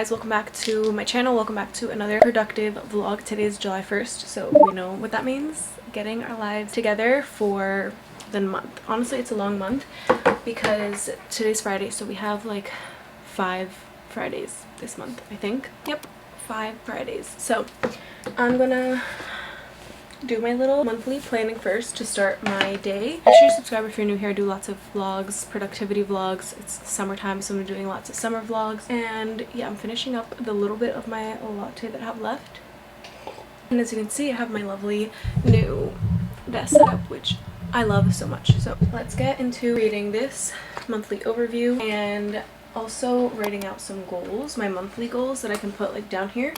guys, welcome back to my channel. Welcome back to another productive vlog. Today is July 1st, so we know what that means. Getting our lives together for the month. Honestly, it's a long month because today's Friday, so we have like 5 Fridays this month, I think. Yep, 5 Fridays. So I'm gonna do my little monthly planning first to start my day. Make sure you subscribe if you're new here. I do lots of vlogs, productivity vlogs. It's summertime, so I'm doing lots of summer vlogs. And yeah, I'm finishing up the little bit of my latte that I have left. And as you can see, I have my lovely new desk setup, which I love so much. So let's get into reading this monthly overview and also writing out some goals, my monthly goals that I can put like down here.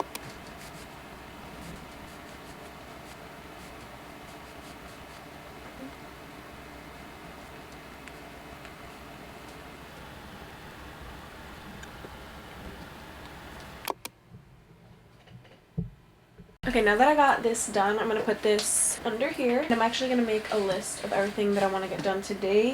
Okay, now that I got this done, I'm going to put this under here. And I'm actually going to make a list of everything that I want to get done today.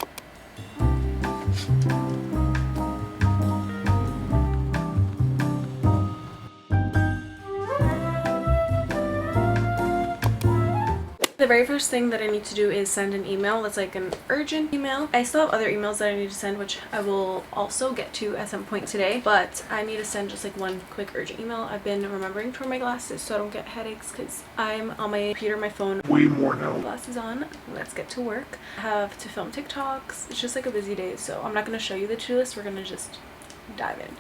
The very first thing that I need to do is send an email that's like an urgent email. I still have other emails that I need to send, which I will also get to at some point today, but I need to send just like one quick urgent email. I've been remembering to wear my glasses so I don't get headaches because I'm on my computer, my phone. Way more now. Glasses on. Let's get to work. I have to film TikToks. It's just like a busy day, so I'm not going to show you the to-do list. We're going to just dive in.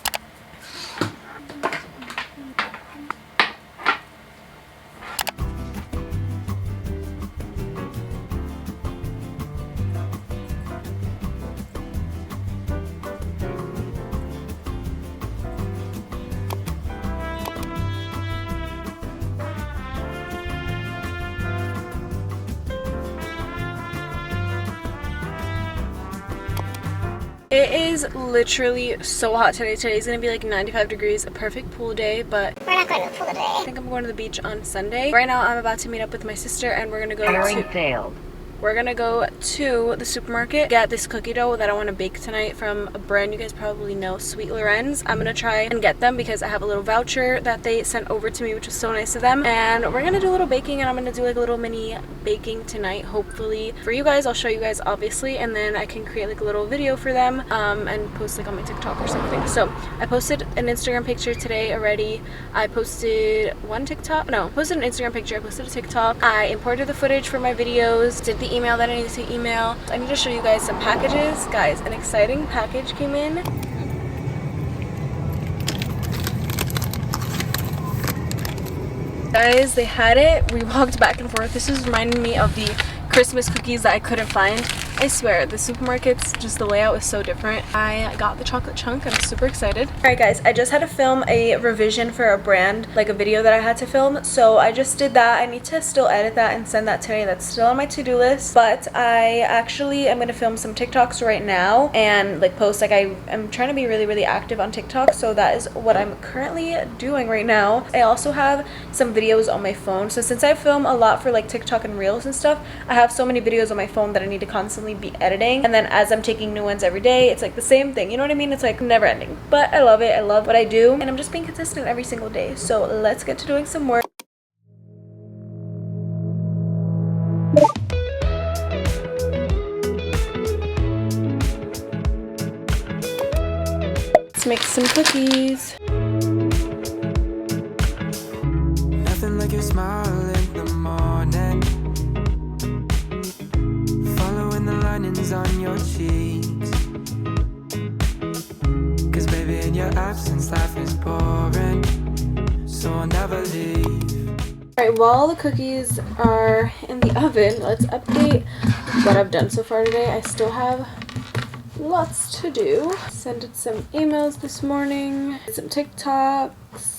It is literally so hot today. Today's gonna be like 95 degrees, a perfect pool day, but we're not going to the pool today. I think I'm going to the beach on Sunday. Right now I'm about to meet up with my sister and we're gonna go to the supermarket, get this cookie dough that I want to bake tonight from a brand you guys probably know, Sweet Errands. I'm gonna try and get them because I have a little voucher that they sent over to me, which was so nice of them. And we're gonna do a little baking, and I'm gonna do like a little mini baking tonight, hopefully for you guys. I'll show you guys obviously, and then I can create like a little video for them and post like on my TikTok or something. So I posted an Instagram picture today already. I posted an Instagram picture, I posted a TikTok, I imported the footage for my videos, did the email that I needed to email. I need to show you guys some packages. Guys, an exciting package came in. Guys, they had it. We walked back and forth. This is reminding me of the Christmas cookies that I couldn't find. I swear, the supermarkets, just the layout is so different. I got the chocolate chunk. I'm super excited. Alright guys, I just had to film a revision for a brand, like a video that I had to film. So I just did that. I need to still edit that and send that today. That's still on my to-do list. But I actually am going to film some TikToks right now and like post. Like I'm trying to be really active on TikTok. So that is what I'm currently doing right now. I also have some videos on my phone. So since I film a lot for like TikTok and Reels and stuff, I have so many videos on my phone that I need to constantly be editing, and then as I'm taking new ones every day, it's like the same thing, you know what I mean? It's like never ending, but I love it. I love what I do, and I'm just being consistent every single day. So let's get to doing some work. Let's make some cookies. Nothing like your smile in the morning, the linings on your cheeks, 'cause baby in your absence life is boring, so I'll never leave. Alright, while the cookies are in the oven, let's update what I've done so far today. I still have lots to do. Sent some emails this morning, did some TikToks,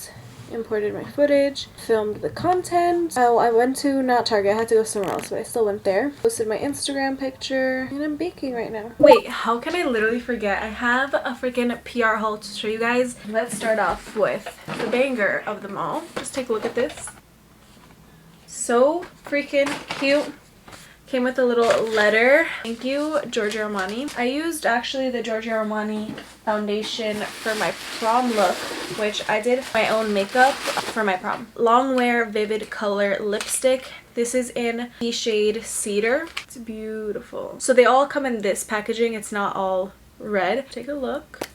imported my footage, filmed the content. Oh, I went to not Target, I had to go somewhere else, but I still went there. Posted my Instagram picture, and I'm baking right now. Wait, how can I literally forget? I have a freaking PR haul to show you guys. Let's start off with the banger of them all. Just take a look at this. So freaking cute. Came with a little letter. Thank you, Giorgio Armani. I used actually the Giorgio Armani foundation for my prom look, which I did my own makeup for my prom. Long Wear Vivid Color Lipstick. This is in the shade Cedar. It's beautiful. So they all come in this packaging. It's not all red. Take a look.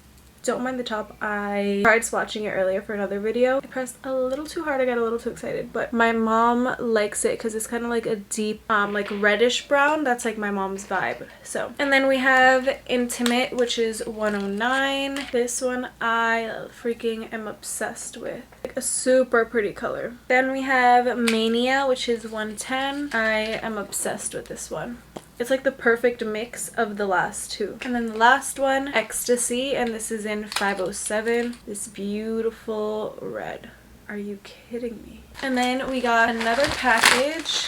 Don't mind the top. I tried swatching it earlier for another video. I pressed a little too hard. I got a little too excited, but my mom likes it because it's kind of like a deep like reddish brown. That's like my mom's vibe. So, and then we have Intimate, which is 109. This one I freaking am obsessed with. Like a super pretty color. Then we have Mania, which is 110. I am obsessed with this one. It's like the perfect mix of the last two. And then the last one, Ecstasy, and this is in 507. This beautiful red. Are you kidding me? And then we got another package.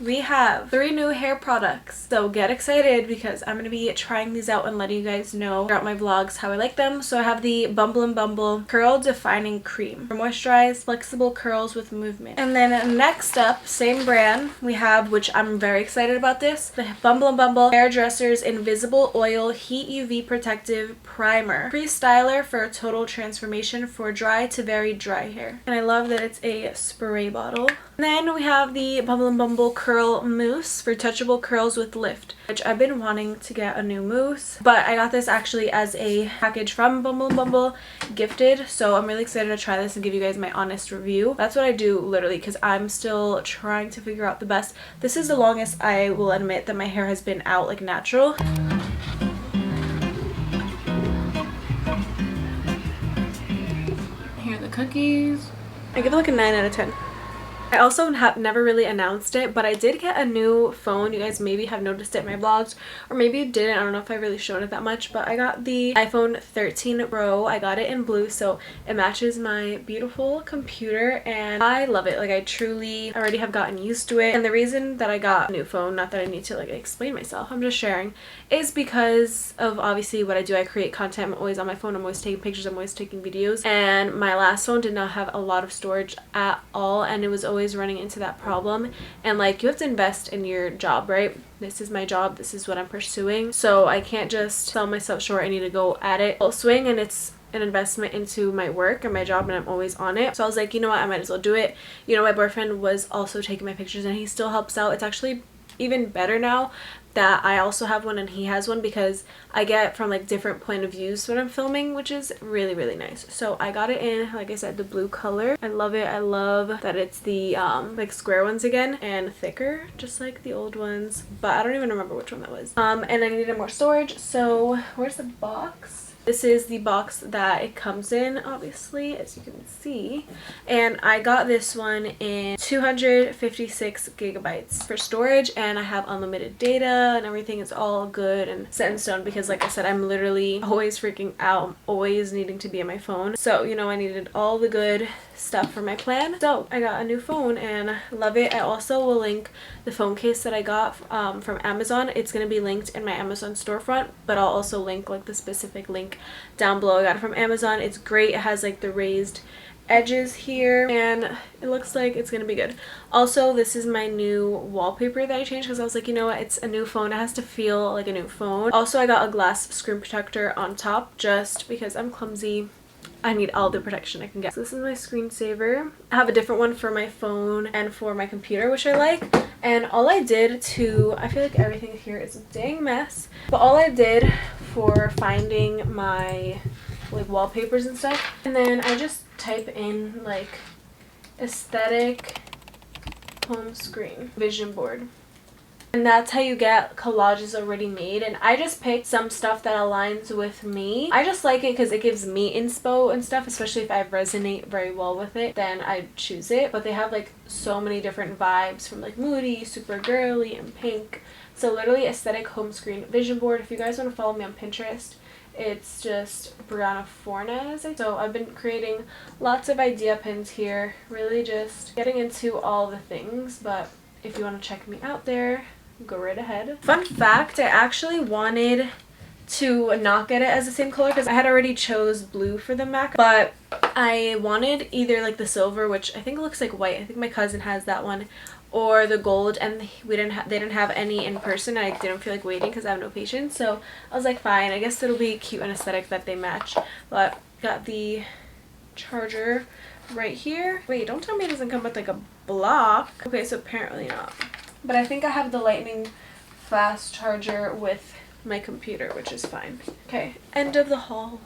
We have 3 new hair products. So get excited because I'm going to be trying these out and letting you guys know throughout my vlogs how I like them. So I have the Bumble and Bumble Curl Defining Cream for moisturized, flexible curls with movement. And then next up, same brand, we have, which I'm very excited about this, the Bumble and Bumble Hairdresser's Invisible Oil Heat UV Protective Primer. Pre-styler for a total transformation for dry to very dry hair. And I love that it's a spray bottle. And then we have the Bumble and Bumble Curl Mousse for touchable curls with lift, which I've been wanting to get a new mousse, but I got this actually as a package from Bumble and Bumble gifted, so I'm really excited to try this and give you guys my honest review. That's what I do literally because I'm still trying to figure out the best. This is the longest I will admit that my hair has been out like natural. Here are the cookies. I give it like a 9 out of 10. I also have never really announced it, but I did get a new phone. You guys maybe have noticed it in my vlogs, or maybe you didn't. I don't know if I really showed it that much, but I got the iPhone 13 Pro. I got it in blue, so it matches my beautiful computer, and I love it. Like, I truly already have gotten used to it. And the reason that I got a new phone, not that I need to like explain myself, I'm just sharing, is because of obviously what I do. I create content. I'm always on my phone. I'm always taking pictures. I'm always taking videos. And my last phone did not have a lot of storage at all, and it was always running into that problem. And like, you have to invest in your job, right? This is my job. This is what I'm pursuing. So I can't just sell myself short. I need to go at it full swing, and it's an investment into my work and my job, and I'm always on it. So I was like, you know what, I might as well do it. You know, my boyfriend was also taking my pictures, and he still helps out. It's actually even better now that I also have one and he has one, because I get from like different point of views when I'm filming, which is really, really nice. So I got it in, like I said, the blue color. I love it. I love that it's the like square ones again and thicker, just like the old ones, but I don't even remember which one that was. And I needed more storage, so where's the box? This is the box that it comes in, obviously, as you can see. And I got this one in 256 gigabytes for storage, and I have unlimited data and everything is all good and set in stone, because like I said, I'm literally always freaking out. I'm always needing to be on my phone. So, you know, I needed all the good stuff for my plan. So I got a new phone and I love it. I also will link the phone case that I got from Amazon. It's going to be linked in my Amazon storefront, but I'll also link like the specific link down below. I got it from Amazon. It's great. It has like the raised edges here, and it looks like it's gonna be good. Also, this is my new wallpaper that I changed because I was like, you know what, it's a new phone, it has to feel like a new phone. Also, I got a glass screen protector on top just because I'm clumsy. I need all the protection I can get. So this is my screensaver. I have a different one for my phone and for my computer, which I like. And all I did to, I feel like everything here is a dang mess, but all I did for finding my like wallpapers and stuff, and then I just type in like aesthetic home screen vision board, and that's how you get collages already made. And I just picked some stuff that aligns with me. I just like it because it gives me inspo and stuff, especially if I resonate very well with it, then I choose it. But they have like so many different vibes, from like moody, super girly, and pink. So literally aesthetic home screen vision board. If you guys want to follow me on Pinterest, it's just Brianna Fornes. So I've been creating lots of idea pins here, really just getting into all the things. But if you want to check me out there, go right ahead. Fun fact, I actually wanted to not get it as the same color because I had already chose blue for the MAC, but I wanted either like the silver, which I think looks like white, I think my cousin has that one, or the gold, and they didn't have any in person. I didn't feel like waiting because I have no patience, so I was like, fine, I guess it'll be cute and aesthetic that they match. But got the charger right here. Wait, don't tell me it doesn't come with like a block. Okay, so apparently not, but I think I have the lightning fast charger with my computer, which is fine. Okay, end of the haul.